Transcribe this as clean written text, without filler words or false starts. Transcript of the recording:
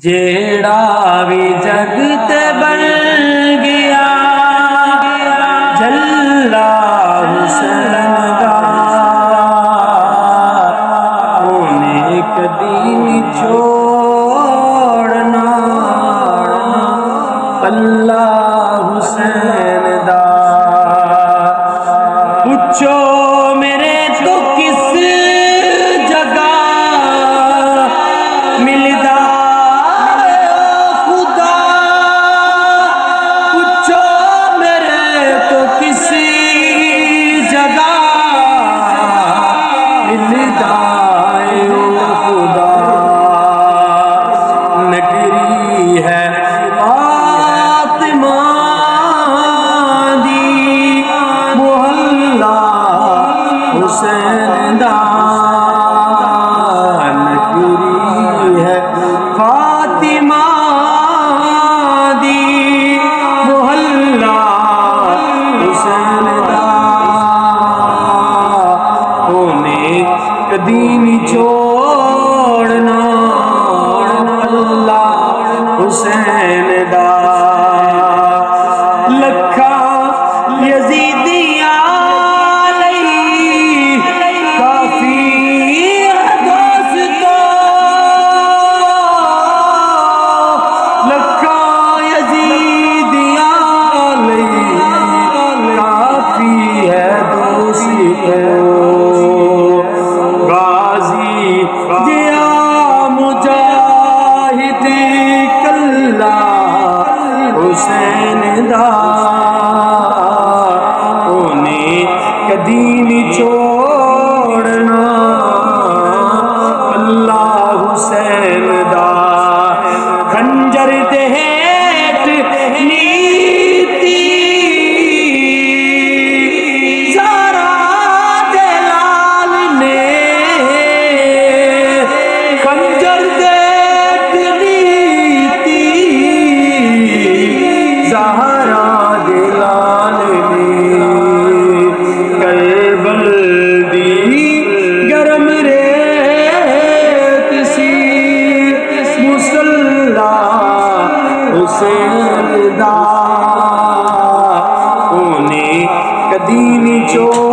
جیڑا بھی جگ تے بن گیا جلا حسین دا اونے کدی نہیں چھوڑنا پلہ حسین دا پوچھو میرے تو کس جگہ ملدا حسین دا نگری ہے فاطمہ دی محلہ حسین دا اونے کدی نہیں چھوڑنا اللہ حسین دا لکھا یزیدیاں غازی دیا مجاہد کلہ حسین دا اونے کدی نہیں چھوڑنا اللہ حسین دا خنجر دے ہیٹھ نیتی حسین دا اونے کدی نہیں چھوڑنا